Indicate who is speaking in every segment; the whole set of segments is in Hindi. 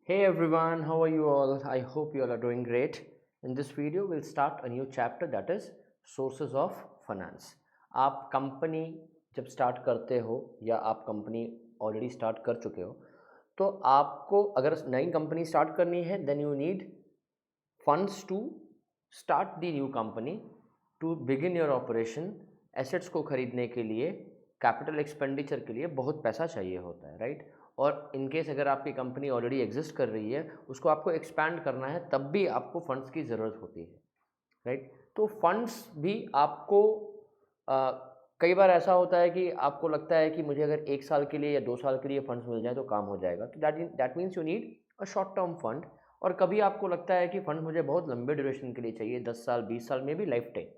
Speaker 1: Hey everyone, how are you all? I hope you all are doing great. In this video, we'll start a new chapter that is sources of finance. आप कंपनी जब स्टार्ट करते हो या आप कंपनी ऑलरेडी स्टार्ट कर चुके हो तो आपको अगर नई कंपनी स्टार्ट करनी है then you need funds to start the new company to begin your operation. Assets को खरीदने के लिए कैपिटल एक्सपेंडिचर के लिए बहुत पैसा चाहिए होता है, राइट। और इन केस अगर आपकी कंपनी ऑलरेडी एग्जिस्ट कर रही है, उसको आपको एक्सपैंड करना है, तब भी आपको फंड्स की ज़रूरत होती है, राइट। तो फंड्स भी आपको कई बार ऐसा होता है कि आपको लगता है कि मुझे अगर 1 साल के लिए या 2 साल के लिए फंड्स मिल जाए तो काम हो जाएगा, तो that means you need a short term fund. और कभी आपको लगता है कि फंड मुझे बहुत लंबे ड्यूरेशन के लिए चाहिए, 10 साल 20 साल में भी लाइफ टाइम।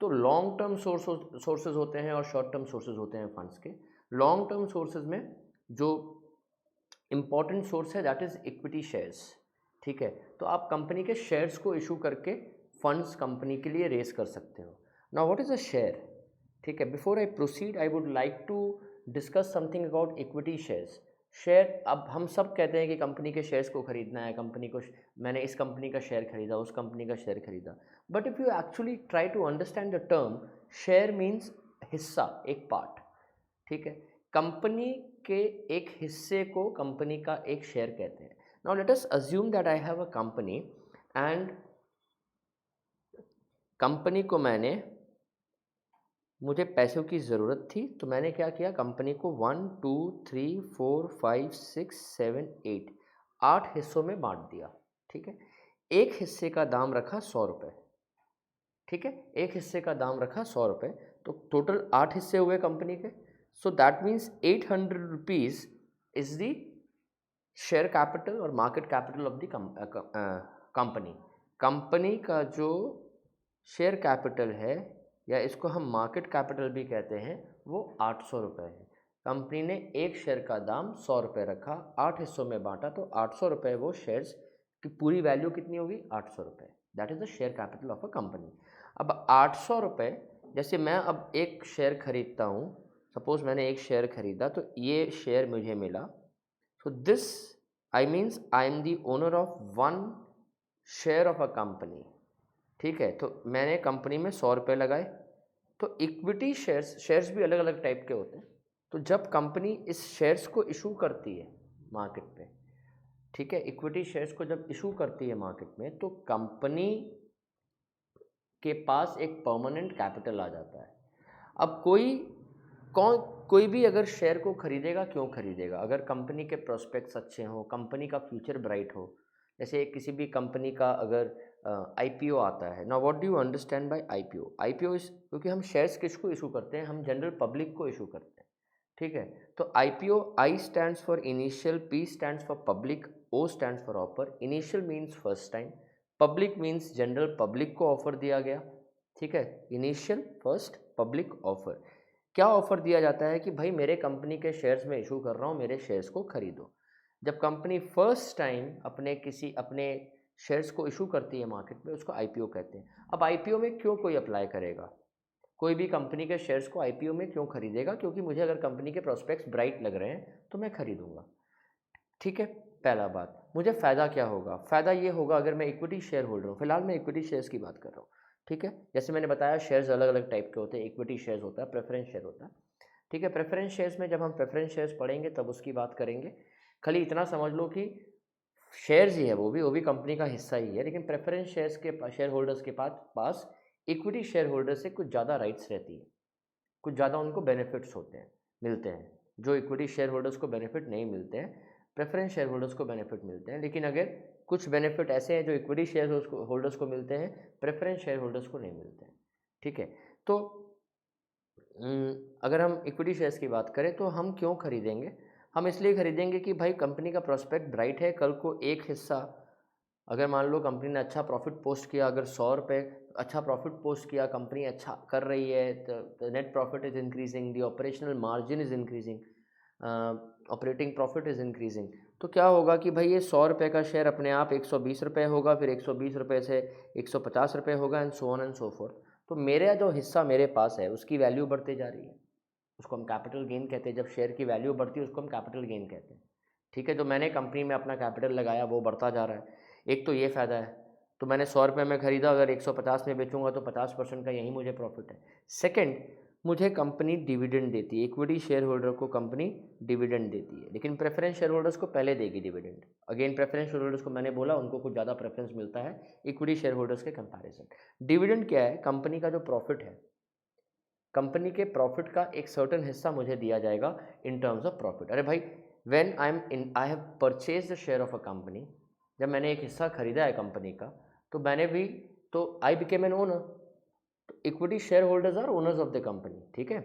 Speaker 1: तो लॉन्ग टर्म सोर्सेज होते हैं और शॉर्ट टर्म सोर्सेज होते हैं फंड्स के। लॉन्ग टर्म सोर्सेज में जो इम्पॉर्टेंट सोर्स है दैट इज़ इक्विटी शेयर्स, ठीक है। तो आप कंपनी के शेयर्स को इशू करके फंड्स कंपनी के लिए रेस कर सकते हो। Now what is a share, ठीक है। Before I proceed I would like to discuss something about equity shares. Share, अब हम सब कहते हैं कि कंपनी के शेयर्स को खरीदना है, कंपनी को मैंने इस कंपनी का शेयर खरीदा, उस कंपनी का शेयर खरीदा। But if you actually try to understand the term, share means हिस्सा, एक पार्ट, ठीक है। कंपनी के एक हिस्से को कंपनी का एक शेयर कहते हैं। Now let us assume that I have a company and company को मुझे पैसों की ज़रूरत थी, तो मैंने क्या किया, कंपनी को 1 2 3 4 5 6 7 8 8 हिस्सों में बांट दिया, ठीक है। एक हिस्से का दाम रखा 100 रुपये, ठीक है। एक हिस्से का दाम रखा 100 रुपये, तो टोटल 8 हिस्से हुए कंपनी के। So that means 800 rupees is the share capital और market capital of the company. Company का जो शेयर कैपिटल है, या इसको हम मार्केट कैपिटल भी कहते हैं, वो 800 रुपये है। कंपनी ने एक शेयर का दाम 100 रुपये रखा, 8 हिस्सों में बांटा, तो 800 रुपये वो शेयर्स की पूरी वैल्यू कितनी होगी, 800 रुपये। That is the share capital of a company. अब 800 रुपये, जैसे मैं अब एक शेयर खरीदता हूँ, सपोज़ मैंने एक शेयर खरीदा, तो ये शेयर मुझे मिला। So this, I means I am the owner of one share of a company, ठीक है। तो मैंने कंपनी में 100 रुपये लगाए। तो इक्विटी शेयर्स भी अलग अलग टाइप के होते हैं। तो जब कंपनी इस शेयर्स को इशू करती है मार्केट पे, ठीक है, इक्विटी शेयर्स को जब इशू करती है मार्केट में, तो कंपनी के पास एक परमानेंट कैपिटल आ जाता है। अब कोई भी अगर शेयर को खरीदेगा, क्यों खरीदेगा? अगर कंपनी के प्रोस्पेक्ट्स अच्छे हों, कंपनी का फ्यूचर ब्राइट हो। जैसे किसी भी कंपनी का अगर आईपीओ आता है। Now what do you understand by IPO? IPO इस, क्योंकि हम शेयर्स किसको इशू करते हैं, हम जनरल पब्लिक को इशू करते हैं, ठीक है। तो IPO, I stands for initial, P stands for public, O stands for offer. Initial means first time, public means general public को ऑफर दिया गया, ठीक है। Initial, first, public, offer. क्या ऑफर दिया जाता है कि भाई मेरे कंपनी के शेयर्स में इशू कर रहा हूँ, मेरे शेयर्स को खरीदो। जब कंपनी फर्स्ट टाइम अपने शेयर्स को इशू करती है मार्केट में, उसको आईपीओ कहते हैं। अब आईपीओ में क्यों कोई अप्लाई करेगा? कोई भी कंपनी के शेयर्स को आईपीओ में क्यों खरीदेगा? क्योंकि मुझे अगर कंपनी के प्रोस्पेक्ट्स ब्राइट लग रहे हैं तो मैं खरीदूंगा, ठीक है। पहला बात, मुझे फ़ायदा क्या होगा? फ़ायदा ये होगा, अगर मैं इक्विटी शेयर होल्डर हूँ, फिलहाल मैं इक्विटी शेयर्स की बात कर रहा हूँ, ठीक है। जैसे मैंने बताया, शेयर्स अलग अलग टाइप के होते हैं। इक्विटी शेयर्स होता है, प्रेफरेंस शेयर होता है, ठीक है। प्रेफरेंस शेयर्स में जब हम प्रेफरेंस शेयर्स पढ़ेंगे तब उसकी बात करेंगे। खाली इतना समझ लो कि शेयर्स ही है, वो भी कंपनी का हिस्सा ही है, लेकिन प्रेफरेंस शेयर्स के शेयर होल्डर्स के पास इक्विटी शेयर होल्डर से कुछ ज़्यादा राइट्स रहती है, कुछ ज़्यादा उनको बेनिफिट्स होते हैं, मिलते हैं, जो इक्विटी शेयर होल्डर्स को बेनिफिट नहीं मिलते हैं, प्रेफरेंस शेयर होल्डर्स को बेनिफिट मिलते हैं। लेकिन अगर कुछ बेनिफिट ऐसे हैं जो इक्विटी शेयर होल्डर्स को मिलते हैं, प्रेफरेंस शेयर होल्डर्स को नहीं मिलते हैं, ठीक है। तो अगर हम इक्विटी शेयर्स की बात करें तो हम क्यों खरीदेंगे? हम इसलिए खरीदेंगे कि भाई कंपनी का प्रोस्पेक्ट ब्राइट है। कल को एक हिस्सा, अगर मान लो कंपनी ने अच्छा प्रॉफिट पोस्ट किया, अगर 100 रुपये अच्छा प्रॉफिट पोस्ट किया, कंपनी अच्छा कर रही है, तो net profit is increasing, the operational margin is increasing, operating profit is increasing. तो क्या होगा कि भाई ये 100 रुपये का शेयर अपने आप 120 रुपये होगा, फिर 120 रुपये से 150 रुपये होगा, and so on and so fourth. तो मेरा जो हिस्सा मेरे पास है उसकी वैल्यू बढ़ती जा रही है, उसको हम कैपिटल गेन कहते हैं। जब शेयर की वैल्यू बढ़ती है उसको हम कैपिटल गेन कहते हैं, ठीक है, जो मैंने कंपनी में अपना कैपिटल लगाया वो बढ़ता जा रहा है, एक तो ये फ़ायदा है। तो मैंने 100 रुपये में ख़रीदा, अगर 150 में बेचूंगा तो 50% का यही मुझे प्रॉफिट है। सेकंड, मुझे कंपनी डिविडेंड देती है, इक्विटी शेयर होल्डर को कंपनी डिविडेंड देती है, लेकिन प्रेफरेंस शेयर होल्डर्स को पहले देगी dividend. Again preference share holders को मैंने बोला उनको कुछ ज़्यादा प्रेफरेंस मिलता है इक्विटी शेयर होल्डर्स के कंपैरिजन। डिविडेंड क्या है? कंपनी का जो प्रॉफिट है, कंपनी के प्रॉफिट का एक सर्टेन हिस्सा मुझे दिया जाएगा इन टर्म्स ऑफ प्रॉफिट। अरे भाई, when I have purchase the share of a company, जब मैंने एक हिस्सा खरीदा है कंपनी का, तो मैंने भी, तो आई बिकेम एन ओनर। तो equity share holders are owners of the company, ठीक है।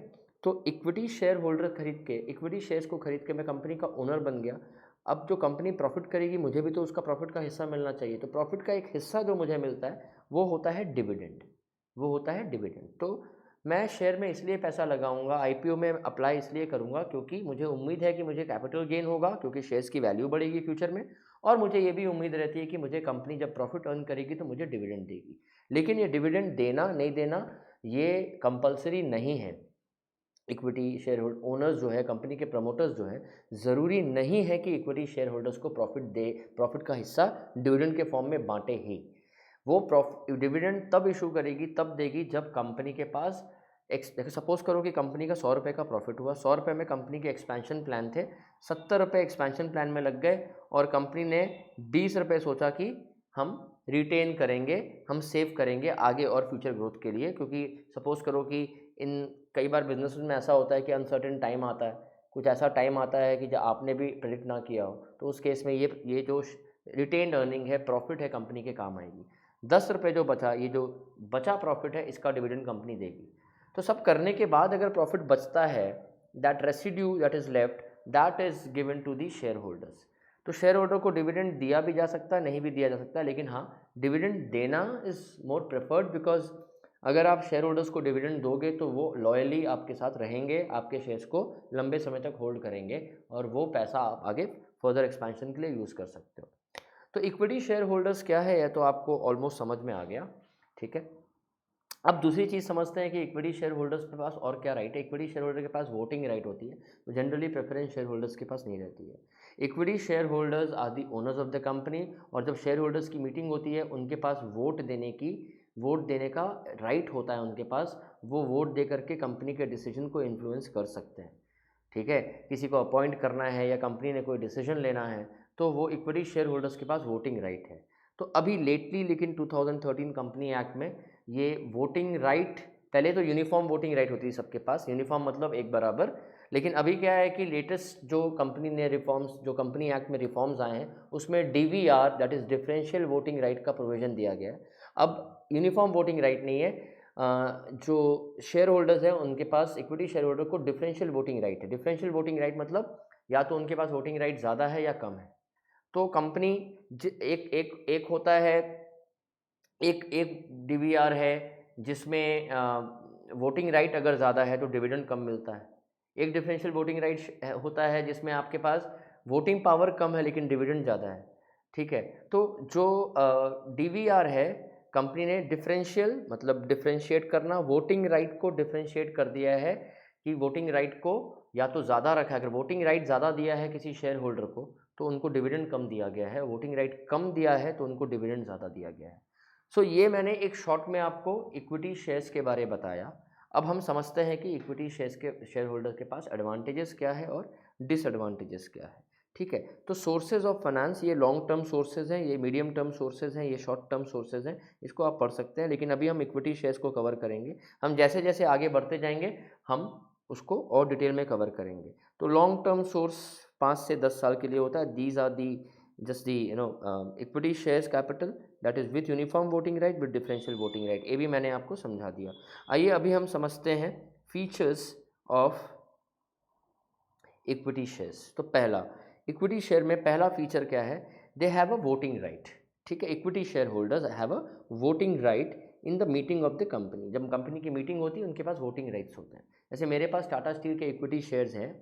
Speaker 1: तो इक्विटी शेयर होल्डर खरीद के, इक्विटी शेयर्स को खरीद के मैं कंपनी का ओनर बन गया। अब जो कंपनी प्रॉफिट करेगी मुझे भी तो उसका प्रॉफिट का हिस्सा मिलना चाहिए, तो प्रॉफिट का एक हिस्सा जो मुझे मिलता है वो होता है डिविडेंड, वो होता है डिविडेंड। तो मैं शेयर में इसलिए पैसा लगाऊंगा, आईपीओ में अप्लाई इसलिए करूंगा क्योंकि मुझे उम्मीद है कि मुझे कैपिटल गेन होगा, क्योंकि शेयर्स की वैल्यू बढ़ेगी फ्यूचर में, और मुझे ये भी उम्मीद रहती है कि मुझे कंपनी जब प्रॉफिट अर्न करेगी तो मुझे डिविडेंड देगी। लेकिन ये डिविडेंड देना नहीं देना ये कंपलसरी नहीं है। इक्विटी शेयर ओनर्स जो है, कंपनी के प्रमोटर्स जो हैं, ज़रूरी नहीं है कि इक्विटी शेयर होल्डर्स को प्रॉफिट का हिस्सा डिविडेंड के फॉर्म में बांटे ही। वो डिविडेंड तब इशू करेगी, तब देगी जब कंपनी के पास देखो सपोज करो कि कंपनी का 100 रुपये का प्रॉफिट हुआ, 100 रुपये में कंपनी के एक्सपेंशन प्लान थे, 70 रुपये एक्सपेंशन प्लान में लग गए, और कंपनी ने 20 रुपये सोचा कि हम रिटेन करेंगे, हम सेव करेंगे आगे और फ्यूचर ग्रोथ के लिए। क्योंकि सपोज करो कि इन कई बार बिजनेस में ऐसा होता है कि अनसर्टेन टाइम आता है, कुछ ऐसा टाइम आता है कि जो आपने भी प्रेडिक्ट ना किया हो, तो उस केस में ये जो रिटेन्ड अर्निंग है, प्रॉफिट है, कंपनी के काम आएगी। 10 रुपये जो बचा, ये जो बचा प्रॉफिट है, इसका डिविडेंड कंपनी देगी। तो सब करने के बाद अगर प्रॉफिट बचता है, that residue that is left, that is given to the share holders. तो शेयर होल्डर को डिविडेंड दिया भी जा सकता है, नहीं भी दिया जा सकता है, लेकिन हाँ, डिविडेंड देना इज़ मोर प्रेफर्ड, बिकॉज अगर आप शेयर होल्डर्स को डिविडेंड दोगे तो वो लॉयली आपके साथ रहेंगे, आपके शेयर्स को लंबे समय तक होल्ड करेंगे, और वो पैसा आप आगे फर्दर एक्सपेंशन के लिए यूज़ कर सकते हो। तो इक्विटी शेयर होल्डर्स क्या है, यह तो आपको ऑलमोस्ट समझ में आ गया, ठीक है। अब दूसरी चीज़ समझते हैं कि इक्विटी शेयर होल्डर्स के पास और क्या राइट है। इक्विटी शेयर होल्डर के पास वोटिंग राइट होती है, तो जनरली प्रेफरेंस शेयर होल्डर्स के पास नहीं रहती है। Equity share holders are the owners of the company, और जब शेयर होल्डर्स की मीटिंग होती है उनके पास वोट देने का राइट होता है उनके पास। वो वोट दे करके कंपनी के डिसीजन को इन्फ्लुएंस कर सकते हैं, ठीक है। किसी को अपॉइंट करना है या कंपनी ने कोई डिसीजन लेना है, तो वो इक्विटी शेयर होल्डर्स के पास वोटिंग राइट है। तो अभी लेटली लेकिन 2013 कंपनी एक्ट में ये वोटिंग राइट, पहले तो यूनिफॉर्म वोटिंग राइट होती थी सबके पास, यूनिफॉर्म मतलब एक बराबर, लेकिन अभी क्या है कि लेटेस्ट जो कंपनी ने रिफॉर्म्स, जो कंपनी एक्ट में रिफॉर्म्स आए हैं, उसमें DVR that is differential voting right का प्रोविज़न दिया गया है। अब यूनिफॉर्म वोटिंग राइट नहीं है, जो शेयर होल्डर्स हैं उनके पास, इक्विटी शेयर होल्डर को डिफरेंशियल वोटिंग राइट है। डिफरेंशियल वोटिंग राइट मतलब या तो उनके पास वोटिंग राइट ज़्यादा है या कम है। तो कंपनी एक एक एक होता है, एक एक डीवीआर है जिसमें वोटिंग राइट अगर ज़्यादा है तो डिविडेंड कम मिलता है। एक डिफरेंशियल वोटिंग राइट होता है जिसमें आपके पास वोटिंग पावर कम है लेकिन डिविडेंड ज़्यादा है, ठीक है। तो जो डीवीआर है, कंपनी ने डिफरेंशियल मतलब डिफरेंशिएट करना, वोटिंग राइट को डिफरेंशिएट कर दिया है कि वोटिंग राइट को या तो ज़्यादा रखा है, अगर वोटिंग राइट ज़्यादा दिया है किसी शेयर होल्डर को तो उनको डिविडेंड कम दिया गया है, वोटिंग राइट कम दिया है तो उनको डिविडेंड ज़्यादा दिया गया है। सो ये मैंने एक शॉर्ट में आपको इक्विटी शेयर्स के बारे बताया। अब हम समझते हैं कि इक्विटी शेयर्स के शेयर होल्डर के पास एडवांटेजेस क्या है और डिसएडवांटेजेस क्या है, ठीक है। तो सोर्सेज ऑफ फाइनेंस, ये लॉन्ग टर्म सोर्सेज हैं, ये मीडियम टर्म सोर्सेज हैं, ये शॉर्ट टर्म सोर्सेज हैं, इसको आप पढ़ सकते हैं, लेकिन अभी हम इक्विटी शेयर्स को कवर करेंगे। हम जैसे जैसे आगे बढ़ते जाएंगे हम उसको और डिटेल में कवर करेंगे। तो लॉन्ग टर्म सोर्स 5 से 10 साल के लिए होता है। These are the just the equity shares capital that is with uniform voting right with differential voting right, ये भी मैंने आपको समझा दिया। आइए अभी हम समझते हैं फीचर्स ऑफ इक्विटी शेयर्स। तो पहला, इक्विटी शेयर में पहला फीचर क्या है, they have a voting right, ठीक है। Equity share holders have a voting right in the meeting of the company. जब कंपनी की मीटिंग होती है उनके पास वोटिंग राइट्स होते हैं। जैसे मेरे पास टाटा स्टील के इक्विटी शेयर्स हैं,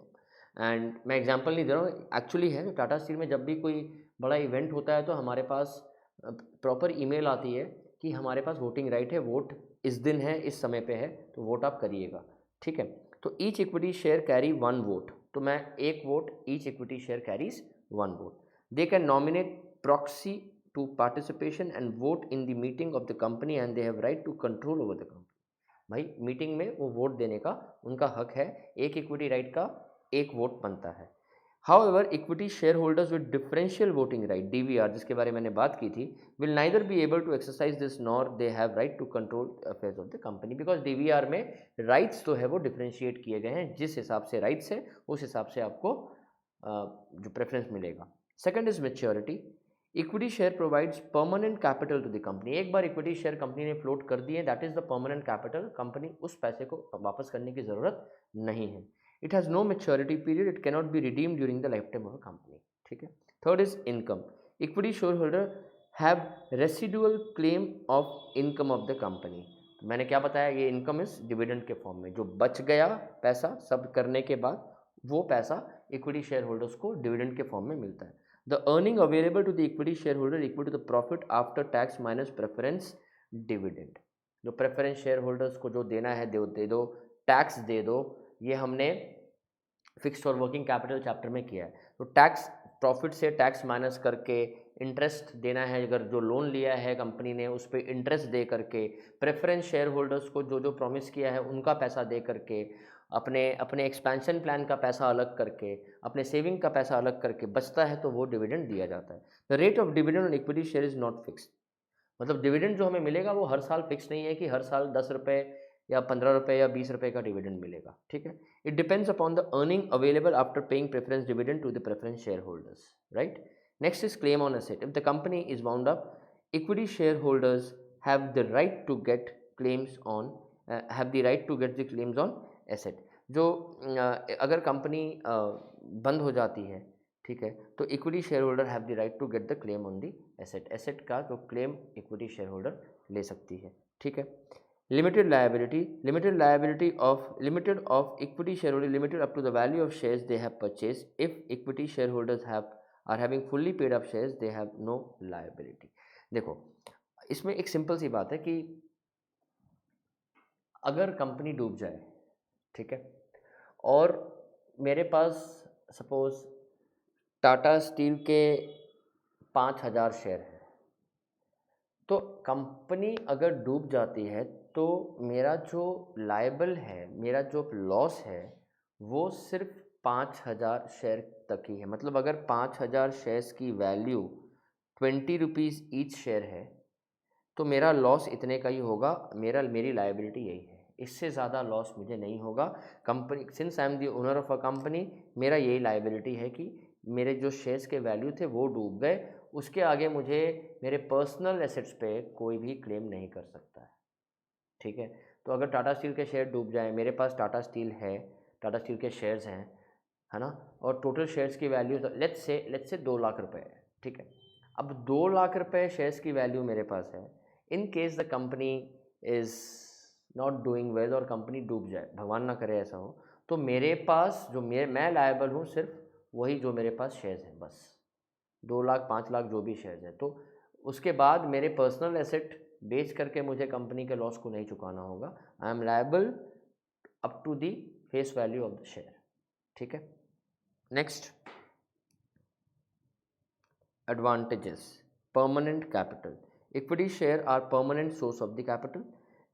Speaker 1: एंड मैं एग्जांपल नहीं दे रहा हूँ, एक्चुअली है। तो टाटा स्टील में जब भी कोई बड़ा इवेंट होता है तो हमारे पास प्रॉपर ईमेल आती है कि हमारे पास वोटिंग राइट है, वोट इस दिन है, इस समय पे है, तो वोट आप करिएगा, ठीक है। तो each equity share carry 1 vote, तो मैं 1 vote, each equity share carries 1 vote. They can nominate proxy to participation and vote in the meeting of the company and they have right to control over the company. भाई मीटिंग में वो वोट देने का उनका हक है, एक इक्विटी राइट का एक वोट बनता है. However, equity shareholders with differential voting right (DVR) जिसके बारे में मैंने बात की थी will neither be able to exercise this nor they have right to control affairs of the company because DVR में rights तो है वो differentiate किए गए हैं, जिस हिसाब से rights है उस हिसाब से आपको जो preference मिलेगा. Second is maturity. Equity share provides permanent capital to the company. एक बार इक्विटी शेयर कंपनी ने फ्लोट कर दिए, that is the permanent capital. Company उस पैसे को वापस करने की जरूरत नहीं है. It has no maturity period, it can not be redeemed during the life time of a company. ठीक है. Third is income. Equity share holder have residual claim of income of the company. मैंने क्या बताया, ये इनकम इज डिविडेंड के फॉर्म में. जो बच गया पैसा सब करने के बाद वो पैसा इक्विटी शेयर होल्डर्स को डिविडेंड के फॉर्म में मिलता है. The earning available to the equity shareholder equal to the profit after tax minus preference dividend. जो preference shareholders को जो देना है दे दो, टैक्स दे दो. ये हमने फिक्स्ड और वर्किंग कैपिटल चैप्टर में किया है. तो टैक्स प्रॉफिट से टैक्स माइनस करके इंटरेस्ट देना है, अगर जो लोन लिया है कंपनी ने उस पर इंटरेस्ट दे करके, प्रेफरेंस शेयर होल्डर्स को जो जो प्रॉमिस किया है उनका पैसा दे करके, अपने अपने एक्सपेंशन प्लान का पैसा अलग करके, अपने सेविंग का पैसा अलग करके बचता है तो वो डिविडेंड दिया जाता है. The rate of dividend on equity share is not fixed. मतलब डिविडेंड जो हमें मिलेगा वो हर साल फिक्स नहीं है कि हर साल 10 रुपये या 15 रुपये या 20 रुपये का डिविडेंड मिलेगा. ठीक है. It depends upon the earning available after paying preference dividend to the preference share holders. Right. Next is claim on asset. If the company is wound up, equity share holders have the right to get claims on asset. जो अगर कंपनी बंद हो जाती है, ठीक है, तो equity share holder have the right to get the claim on the asset. Asset का जो क्लेम इक्विटी शेयर होल्डर ले सकती है. ठीक है. Limited liability of equity share holder limited up to the value of shares they have purchase. If equity share holders are having fully paid up shares they have no liability. देखो इसमें एक सिंपल सी बात है कि अगर कंपनी डूब जाए, ठीक है, और मेरे पास सपोज टाटा स्टील के 5,000 शेयर हैं, तो कंपनी अगर डूब जाती है तो मेरा जो लायबल है, मेरा जो लॉस है वो सिर्फ 5,000 शेयर तक ही है. मतलब अगर 5,000 शेयर्स की वैल्यू 20 रुपीज़ ईच शेयर है तो मेरा लॉस इतने का ही होगा. मेरी लायबिलिटी यही है, इससे ज़्यादा लॉस मुझे नहीं होगा. Company since I am the owner of a company, मेरा यही लायबिलिटी है कि मेरे जो शेयर्स के वैल्यू थे वो डूब गए, उसके आगे मुझे मेरे पर्सनल एसेट्स पे कोई भी क्लेम नहीं कर सकता है. ठीक है. तो अगर टाटा स्टील के शेयर डूब जाए, मेरे पास टाटा स्टील है, टाटा स्टील के शेयर्स हैं, है ना, और टोटल शेयर्स की वैल्यू लेट्स से 2 लाख रुपए है. ठीक है. अब 2 लाख रुपए शेयर्स की वैल्यू मेरे पास है. In case the company is not doing well और कंपनी डूब जाए, भगवान ना करे ऐसा हो, तो मेरे पास जो मैं लायबल हूँ सिर्फ वही जो मेरे पास शेयर्स हैं, बस 2 लाख 5 लाख जो भी शेयर्स हैं. तो उसके बाद मेरे पर्सनल एसेट बेच करके मुझे कंपनी के लॉस को नहीं चुकाना होगा. I am liable up to the face value of the share. ठीक है. Next, advantages. Permanent capital. Equity share are permanent source of the capital.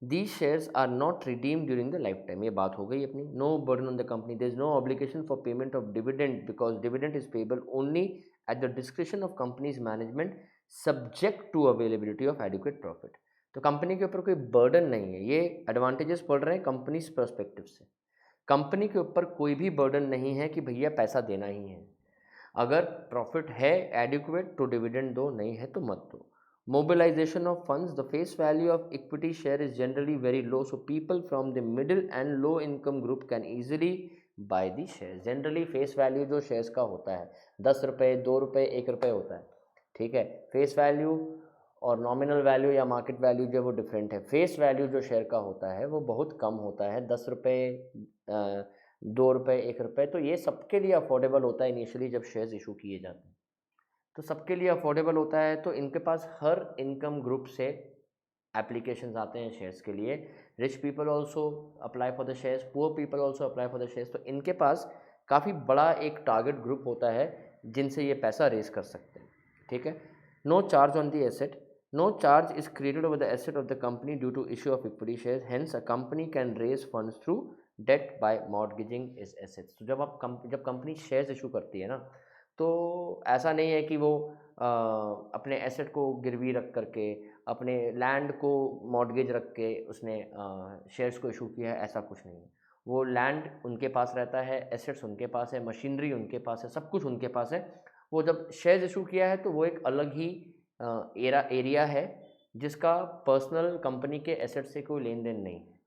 Speaker 1: These shares are not redeemed during the lifetime. ये बात हो गई अपनी. No burden on the company. There is no obligation for payment of dividend because dividend is payable only at the discretion of company's management, subject to availability of adequate profit. तो कंपनी के ऊपर कोई बर्डन नहीं है. ये एडवांटेजेस पढ़ रहे हैं कंपनी पर्सपेक्टिव से. कंपनी के ऊपर कोई भी बर्डन नहीं है कि भैया पैसा देना ही है. अगर प्रॉफिट है एडिक्वेट तो डिविडेंड दो, नहीं है तो मत दो. Mobilization of funds. The face value of equity share is generally very low, so people from the middle and low income group can easily buy the shares. Generally face value जो shares का होता है 10 रुपये, 2 रुपये, 1 रुपये होता है. ठीक है. फेस वैल्यू और नॉमिनल वैल्यू या मार्केट वैल्यू जो वो डिफरेंट है. फेस वैल्यू जो शेयर का होता है वो बहुत कम होता है, 10 रुपये, 2 रुपये, 1 रुपये. तो ये सबके लिए अफोर्डेबल होता है इनिशियली जब शेयर्स इशू किए जाते हैं, तो सबके लिए अफोर्डेबल होता है. तो इनके पास हर इनकम ग्रुप से एप्लीकेशंस आते हैं शेयर्स के लिए. Rich people also apply for the shares, poor people also apply for the shares. तो इनके पास काफ़ी बड़ा एक टारगेट ग्रुप होता है जिनसे ये पैसा रेस कर सकते हैं, ठीक है। No charge on the asset, no charge is created over the asset of the company due to issue of equity shares, hence a company can raise funds through debt by mortgaging is assets. तो जब जब कंपनी शेयर्स इशू करती है ना, तो ऐसा नहीं है कि वो अपने एसेट को गिरवी रख करके, अपने लैंड को मॉर्गेज रख के उसने शेयर्स को इशू किया है, ऐसा कुछ नहीं है। वो लैंड उनके पास रहता है, एसेट्स उनके पास है, मशीनरी उनके पास है, सब कुछ उनके पास है। वो जब शेयर्स इशू किया है तो वो एक अलग ही एरिया है जिसका पर्सनल कंपनी के एसेट से कोई लेन देन नहीं है,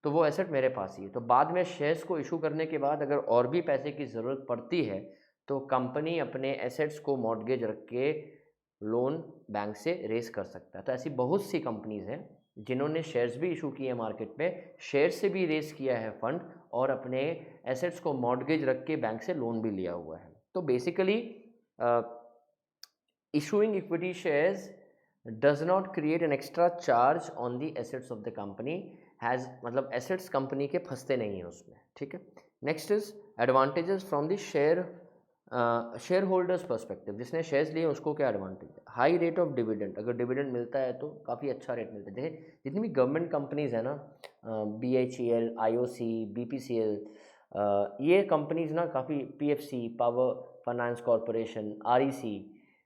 Speaker 1: तो वो एसेट मेरे पास ही है। तो बाद में शेयर्स को इशू करने के बाद अगर और भी पैसे की ज़रूरत पड़ती है तो कंपनी अपने एसेट्स को मॉर्गेज रख के लोन बैंक से रेस कर सकता है। तो ऐसी बहुत सी कंपनीज़ हैं जिन्होंने शेयर्स भी इशू किए हैं मार्केट में, शेयर्स से भी रेस किया है फंड, और अपने एसेट्स को मॉर्गेज रख के बैंक से लोन भी लिया हुआ है। तो basically issuing equity shares does not create an extra charge on the assets of the company, has मतलब assets कंपनी के फंसते नहीं हैं उसमें, ठीक है। Next is advantages from the share holders perspective. जिसने शेयर्स लिए उसको क्या एडवांटेज है? हाई रेट ऑफ डिविडेंड, अगर डिविडेंड मिलता है तो काफ़ी अच्छा रेट मिलता है। जैसे जितनी भी गवर्नमेंट कंपनीज है ना, BHEL, IOC, BPCL, ये कंपनीज ना काफ़ी, PFC, power finance corporation, REC,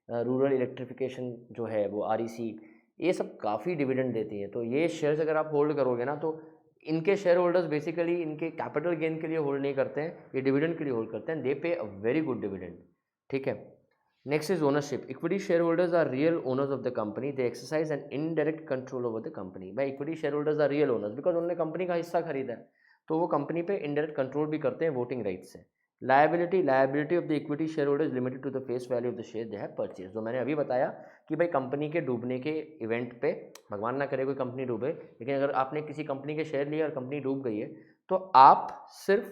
Speaker 1: rural electrification जो है वो REC, ये सब काफ़ी डिविडेंड देती है। तो ये शेयर्स अगर आप होल्ड करोगे ना, तो इनके शेयर होल्डर्स बेसिकली इनके कैपिटल गेन के लिए होल्ड नहीं करते हैं, ये डिविडेंड के लिए होल्ड करते हैं। दे पे अ वेरी गुड डिविडेंड, ठीक है। Next is ownership. Equity share holders are real owners of the company, they exercise an indirect control over the company. भाई equity share holders are real owners because उन्होंने कंपनी का हिस्सा खरीदा है, तो वो कंपनी पे इनडायरेक्ट कंट्रोल भी करते हैं वोटिंग राइट से। Liability of the equity share holder is limited to the face value of the share they have purchase. जो मैंने अभी बताया कि भाई कंपनी के डूबने के इवेंट पे, भगवान ना करे कोई कंपनी डूबे, लेकिन अगर आपने किसी कंपनी के शेयर लिए और कंपनी डूब गई है तो आप सिर्फ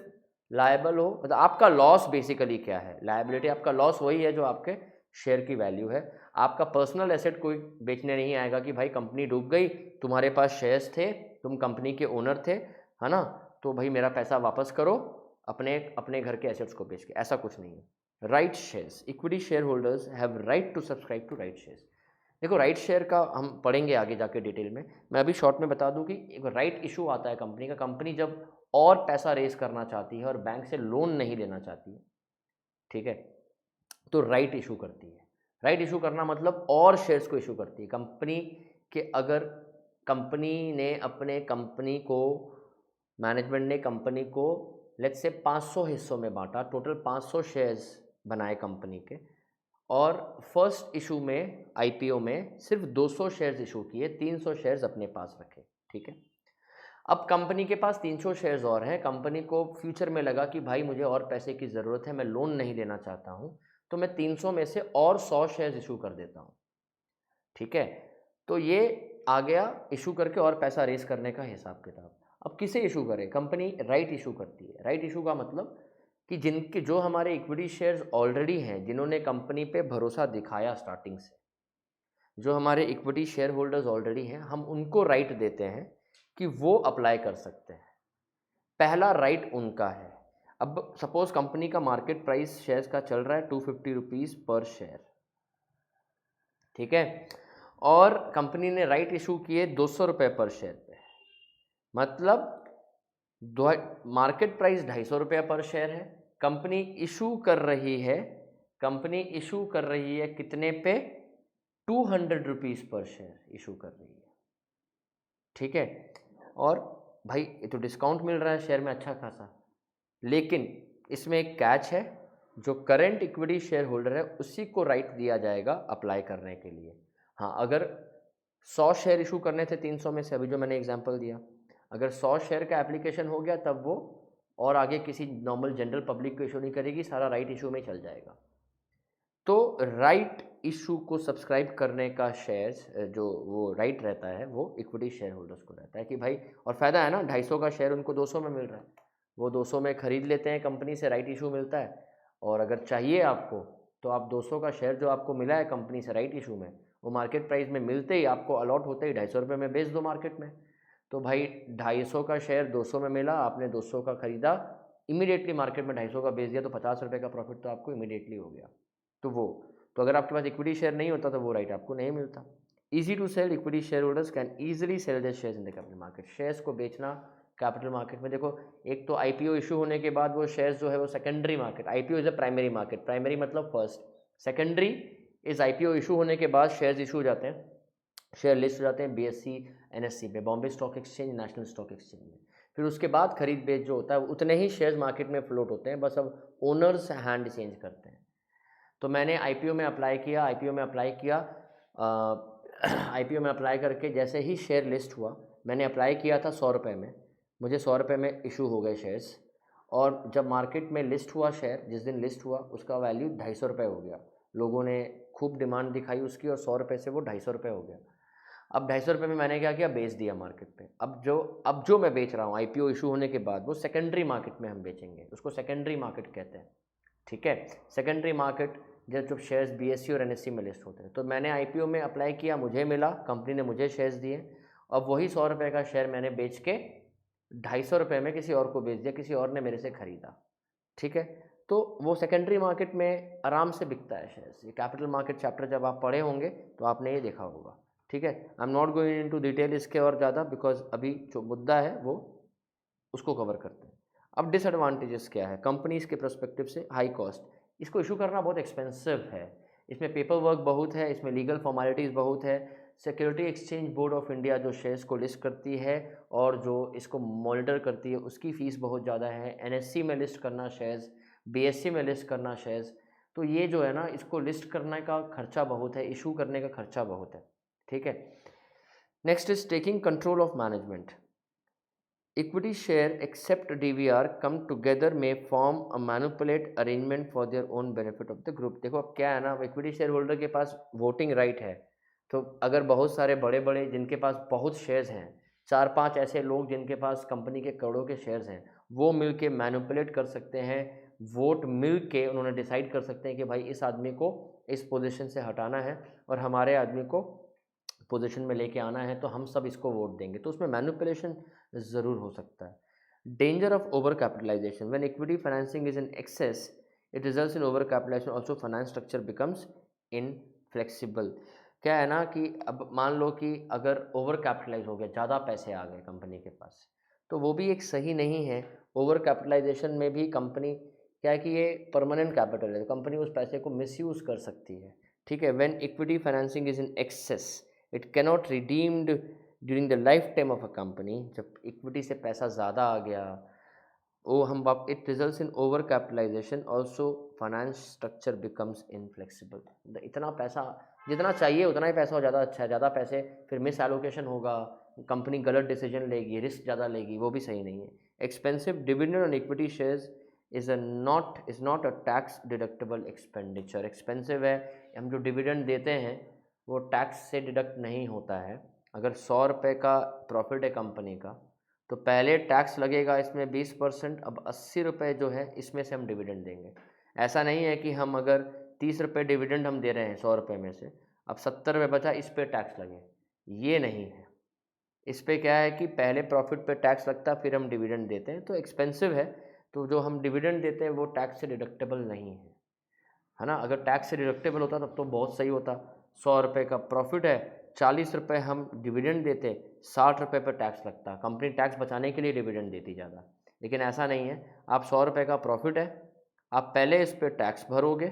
Speaker 1: लायबल हो, मतलब आपका लॉस बेसिकली क्या है? लायबिलिटी, आपका लॉस वही है जो आपके शेयर की वैल्यू है। आपका पर्सनल एसेट कोई बेचने नहीं आएगा कि भाई कंपनी डूब गई, तुम्हारे पास शेयर्स थे, तुम कंपनी के ओनर थे, है ना, तो भाई मेरा पैसा वापस करो अपने अपने घर के एसेट्स को बेच के, ऐसा कुछ नहीं है। Right shares, equity share holders have right to subscribe to right shares. देखो राइट शेयर का हम पढ़ेंगे आगे जाके डिटेल में, मैं अभी शॉर्ट में बता दूं कि एक राइट इशू आता है कंपनी का। कंपनी जब और पैसा रेस करना चाहती है और बैंक से लोन नहीं लेना चाहती है, ठीक है, तो राइट इशू करती है। राइट इशू करना मतलब और शेयर्स को इशू करती है कंपनी के। अगर कंपनी ने अपने कंपनी को, मैनेजमेंट ने कंपनी को लेट्स से 500 हिस्सों में बांटा, टोटल 500 शेयर्स बनाए कंपनी के, और फर्स्ट इशू में IPO में सिर्फ 200 शेयर्स इशू किए, 300 शेयर्स अपने पास रखे, ठीक है। अब कंपनी के पास 300 शेयर्स और हैं, कंपनी को फ्यूचर में लगा कि भाई मुझे और पैसे की ज़रूरत है, मैं लोन नहीं लेना चाहता हूँ, तो मैं 300 में से और 100 शेयर्स इशू कर देता हूँ, ठीक है। तो ये आ गया इशू करके और पैसा रेस करने का हिसाब किताब। अब किसे इशू करे? कंपनी राइट इशू करती है। राइट इशू का मतलब कि जिनके, जो हमारे इक्विटी शेयर्स ऑलरेडी हैं, जिन्होंने कंपनी पे भरोसा दिखाया स्टार्टिंग से, जो हमारे इक्विटी शेयर होल्डर्स ऑलरेडी हैं, हम उनको राइट देते हैं कि वो अप्लाई कर सकते हैं। पहला राइट उनका है। अब सपोज कंपनी का मार्केट प्राइस शेयर्स का चल रहा है 250 रुपीज़ पर शेयर, ठीक है, और कंपनी ने राइट इशू किए 200 रुपये पर शेयर पे, मतलब मार्केट प्राइस 250 रुपया पर शेयर है, कंपनी इशू कर रही है, कंपनी इशू कर रही है कितने पे? 200 रुपीज़ पर शेयर इशू कर रही है, ठीक है। और भाई ये तो डिस्काउंट मिल रहा है शेयर में अच्छा खासा, लेकिन इसमें एक कैच है, जो करंट इक्विटी शेयर होल्डर है उसी को राइट दिया जाएगा अप्लाई करने के लिए। हाँ, अगर 100 शेयर इशू करने थे 300 में से, अभी जो मैंने एग्जांपल दिया, अगर 100 शेयर का एप्लीकेशन हो गया तब वो और आगे किसी नॉर्मल जनरल पब्लिक को इशू नहीं करेगी, सारा राइट इशू में चल जाएगा। तो राइट इशू को सब्सक्राइब करने का शेयर्स जो वो राइट रहता है वो इक्विटी शेयर होल्डर्स को रहता है कि भाई, और फ़ायदा है ना, 250 का शेयर उनको 200 में मिल रहा है, वो 200 में ख़रीद लेते हैं, कंपनी से राइट इशू मिलता है। और अगर चाहिए आपको तो आप 200 का शेयर जो आपको मिला है कंपनी से राइट इशू में, वो मार्केट प्राइस में मिलते ही, आपको अलॉट होते ही 250 रुपये में बेच दो मार्केट में। तो भाई 250 का शेयर 200 में मिला, आपने 200 का ख़रीदा, इमीडिएटली मार्केट में 250 का बेच दिया, तो 50 रुपये का प्रॉफिट तो आपको इमीडिएटली हो गया। तो अगर आपके पास इक्विटी शेयर नहीं होता तो वो राइट आपको नहीं मिलता। Easy to sell, equity share holders can easily sell their shares in the capital market. Shares को बेचना कैपिटल मार्केट में, देखो एक तो आईपीओ इशू होने के बाद वो शेयर्स जो है वो secondary market, IPO is a primary market, primary मतलब first, secondary is IPO issue होने के बाद शेयर्स इशू हो जाते हैं, शेयर लिस्ट हो जाते हैं बीएससी एनएससी पे, Bombay stock exchange, national stock exchange में। फिर उसके बाद खरीद बेच जो होता है उतने ही शेयर्स मार्केट में फ्लोट होते हैं, बस अब ओनर्स हैंड चेंज करते हैं। तो मैंने आईपीओ में अप्लाई किया, आईपीओ में अप्लाई करके जैसे ही शेयर लिस्ट हुआ, मैंने अप्लाई किया था 100 रुपये में, मुझे 100 रुपये में इशू हो गए शेयर्स, और जब मार्केट में लिस्ट हुआ शेयर, जिस दिन लिस्ट हुआ उसका वैल्यू 250 रुपये हो गया। लोगों ने खूब डिमांड दिखाई उसकी और 100 रुपये से वो 250 रुपये हो गया। अब 250 रुपये में मैंने क्या किया, बेच दिया मार्केट पे। अब जो मैं बेच रहा हूँ आईपीओ इशू होने के बाद, वो सेकेंडरी मार्केट में हम बेचेंगे, उसको सेकेंडरी मार्केट कहते हैं, ठीक है। सेकेंडरी मार्केट जब शेयर्स बीएससी और एनएससी में लिस्ट होते हैं। तो मैंने आईपीओ में अप्लाई किया, मुझे मिला, कंपनी ने मुझे शेयर्स दिए, अब वही 100 रुपये का शेयर मैंने बेच के 250 रुपये में किसी और को बेच दिया, किसी और ने मेरे से ख़रीदा, ठीक है। तो वो सेकेंडरी मार्केट में आराम से बिकता है शेयर्स। ये कैपिटल मार्केट चैप्टर जब आप पढ़े होंगे तो आपने ये देखा होगा, ठीक है। I am not going into detail इसके और ज़्यादा, बिकॉज अभी जो मुद्दा है वो उसको कवर करते हैं। अब डिसएडवांटेजेस क्या है कंपनीज़ के पर्सपेक्टिव से, हाई कॉस्ट, इसको इशू करना बहुत एक्सपेंसिव है, इसमें पेपर वर्क बहुत है, इसमें लीगल फॉर्मेलिटीज़ बहुत है। Security exchange board of India जो शेयर्स को लिस्ट करती है और जो इसको मॉनिटर करती है, उसकी फ़ीस बहुत ज़्यादा है। एनएससी में लिस्ट करना शेयर्स, बीएससी में लिस्ट करना शेयर्स, तो ये जो है ना, इसको लिस्ट करने का खर्चा बहुत है, इशू करने का खर्चा बहुत है, ठीक है। Next is taking control of management. Equity share except DVR come together may form a manipulate arrangement for their own benefit of the group। देखो अब क्या है ना, इक्विटी शेयर होल्डर के पास वोटिंग राइट है, तो अगर बहुत सारे बड़े बड़े जिनके पास बहुत शेयर्स हैं, 4-5 ऐसे लोग जिनके पास कंपनी के करोड़ों के शेयर्स हैं, वो मिल के मैनिपुलेट कर सकते हैं, वोट मिल के उन्होंने डिसाइड कर सकते हैं कि भाई इस आदमी को इस पोजीशन से हटाना है और हमारे आदमी को पोजीशन में लेके आना है, तो हम सब इसको वोट देंगे, तो उसमें मैनिपुलेशन ज़रूर हो सकता है। Danger of over capitalization, when equity financing is in excess it results in over capitalization, also finance structure becomes inflexible. क्या है ना कि अब मान लो कि अगर ओवर कैपिटलाइज हो गया, ज़्यादा पैसे आ गए कंपनी के पास, तो वो भी एक सही नहीं है। ओवर कैपिटलाइजेशन में भी कंपनी क्या है कि ये परमानेंट कैपिटल है, तो कंपनी उस पैसे को मिसयूज़ कर सकती है, ठीक है। When equity financing is in excess it cannot redeemed during the life time of a company. जब इक्विटी से पैसा ज़्यादा आ गया, वो हम it results in over capitalization, also finance structure becomes inflexible. इतना पैसा जितना चाहिए उतना ही पैसा हो, ज़्यादा अच्छा है, ज़्यादा पैसे फिर मिस एलोकेशन होगा, कंपनी गलत डिसीजन लेगी, रिस्क ज़्यादा लेगी, वो भी सही नहीं है। Expensive dividend on equity shares is not a tax deductible expenditure. Expensive है, हम जो डिविडेंड देते हैं वो टैक्स से डिडक्ट नहीं होता है। अगर 100 रुपये का प्रॉफिट है कंपनी का, तो पहले टैक्स लगेगा इसमें 20%, अब 80 रुपये जो है इसमें से हम डिविडेंड देंगे। ऐसा नहीं है कि हम अगर 30 रुपये डिविडेंड हम दे रहे हैं 100 रुपये में से, अब 70 रुपये बचा, इस पर टैक्स लगे, ये नहीं है। इस पर क्या है कि पहले प्रॉफिट पे टैक्स लगता है, फिर हम डिविडेंड देते हैं, तो एक्सपेंसिव है। तो जो हम डिविडेंड देते हैं वो टैक्स से डिडक्टेबल नहीं है ना। अगर टैक्स से डिडक्टेबल होता तब तो बहुत सही होता। 100 रुपये का प्रॉफिट है, 40 रुपये हम डिविडेंड देते, 60 रुपये पर टैक्स लगता, कंपनी टैक्स बचाने के लिए डिविडेंड देती ज़्यादा। लेकिन ऐसा नहीं है, आप 100 रुपये का प्रॉफिट है, आप पहले इस पर टैक्स भरोगे,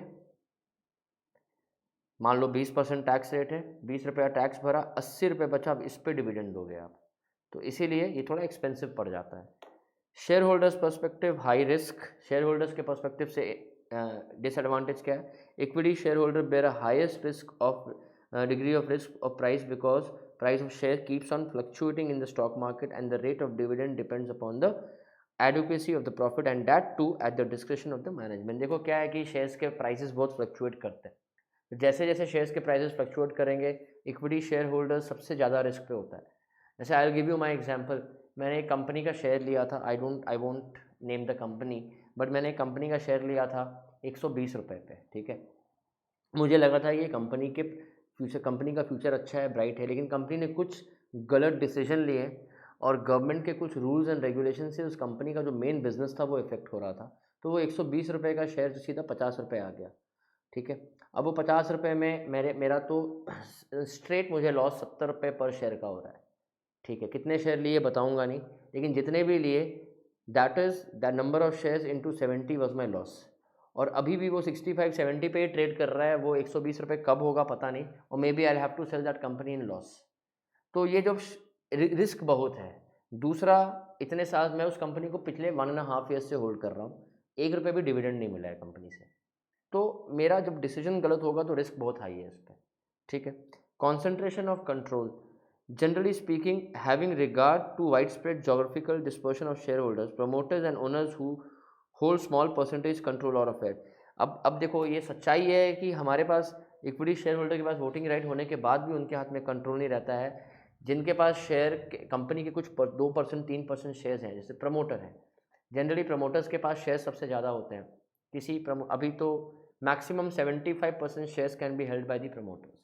Speaker 1: मान लो 20% टैक्स रेट है, 20 रुपये टैक्स भरा, 80 रुपये बचा, अब इस पर डिविडेंड दोगे आप, तो इसीलिए ये थोड़ा एक्सपेंसिव पड़ जाता है। Share holders perspective, high risk. Share holders के पर्सपेक्टिव से डिसएडवांटेज क्या है, equity share holder bear a highest risk of degree of risk of price, because price of share keeps on fluctuating in the stock market and the rate of dividend depends upon the adequacy of the profit and that too at the description of the management. देखो क्या है कि शेयर्स के प्राइसेस बहुत फ्लक्चुएट करते हैं, जैसे जैसे शेयर्स के प्राइसेस फ्लक्चुएट करेंगे, इक्विटी शेयर होल्डर सबसे ज़्यादा रिस्क पे होता है। जैसे I will give you my example, मैंने एक कंपनी का शेयर लिया था, I won't name the company, but मैंने एक कंपनी का शेयर लिया था 120 रुपये पे, ठीक है। मुझे लगा था ये कंपनी का फ्यूचर अच्छा है, ब्राइट है, लेकिन कंपनी ने कुछ गलत डिसीजन लिए और गवर्नमेंट के कुछ रूल्स एंड रेगुलेशन से उस कंपनी का जो मेन बिजनेस था वो इफेक्ट हो रहा था, तो वो 120 रुपये का शेयर जो सीधा 50 रुपये आ गया। ठीक है। अब वो 50 रुपये में मेरा तो स्ट्रेट मुझे लॉस 70 रुपये पर शेयर का हो रहा है, ठीक है। कितने शेयर लिए बताऊंगा नहीं, लेकिन जितने भी लिए that is the number of shares into 70 was my loss. और अभी भी वो 65-70 पे ही ट्रेड कर रहा है, वो 120 रुपये कब होगा पता नहीं, और may be I have to sell that company in loss. तो ये जो रिस्क बहुत है। दूसरा, इतने साल मैं उस कंपनी को पिछले 1.5 ईयर से होल्ड कर रहा हूँ, 1 रुपये भी डिविडेंड नहीं मिला है कंपनी से। तो मेरा जब डिसीजन गलत होगा तो रिस्क बहुत हाई है इस पर, ठीक है। Concentration of control, generally speaking, having regard to widespread geographical dispersion of shareholders, promoters and owners who hold small percentage control or of it। अब देखो, ये सच्चाई है कि हमारे पास इक्विटी शेयर होल्डर के पास वोटिंग राइट होने के बाद भी उनके हाथ में कंट्रोल नहीं रहता है। जिनके पास शेयर कंपनी के कुछ 2% 3% शेयर्स हैं, जैसे प्रमोटर हैं, जनरली प्रमोटर्स के पास शेयर सबसे ज़्यादा होते हैं। अभी तो maximum 75% shares can be held by the promoters.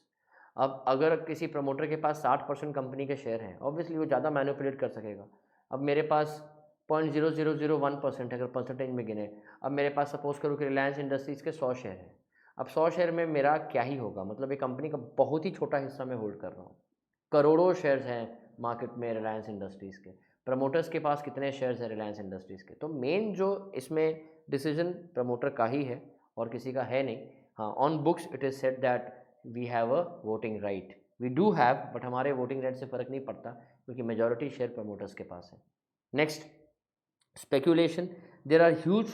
Speaker 1: अब अगर किसी प्रमोटर के पास 60% कंपनी के शेयर हैं, ऑब्वियसली वो ज़्यादा मैनिपुलेट कर सकेगा। अब मेरे पास 0.0001% अगर परसेंटेज में गिने, अब मेरे पास सपोज करूँ कि रिलायंस इंडस्ट्रीज़ के 100 शेयर हैं। अब 100 शेयर में मेरा क्या ही होगा, मतलब एक कंपनी का बहुत ही छोटा हिस्सा मैं होल्ड कर रहा हूँ। करोड़ों शेयर्स हैं मार्केट में रिलायंस इंडस्ट्रीज़ के, प्रमोटर्स के पास कितने शेयर्स हैं रिलायंस इंडस्ट्रीज़ के। तो मेन जो इसमें डिसीजन प्रमोटर का ही है और किसी का है नहीं। हाँ, on books it is said that we have a voting right, we do have, but हमारे वोटिंग राइट से फ़र्क नहीं पड़ता क्योंकि मेजॉरिटी शेयर प्रमोटर्स के पास है। Next, speculation, there are huge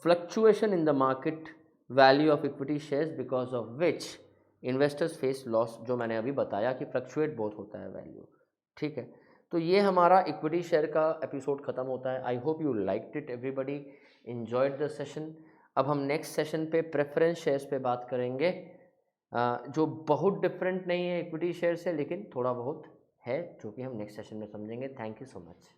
Speaker 1: fluctuation in the market value of equity shares because of which investors face loss, जो मैंने अभी बताया कि फ्लक्चुएट बहुत होता है वैल्यू, ठीक है। तो ये हमारा इक्विटी शेयर का एपिसोड ख़त्म होता है। I hope you liked it, everybody enjoyed the session. अब हम नेक्स्ट सेशन पे प्रेफरेंस शेयर्स पे बात करेंगे, जो बहुत डिफरेंट नहीं है इक्विटी शेयर से, लेकिन थोड़ा बहुत है, जो कि हम नेक्स्ट सेशन में समझेंगे। Thank you so much.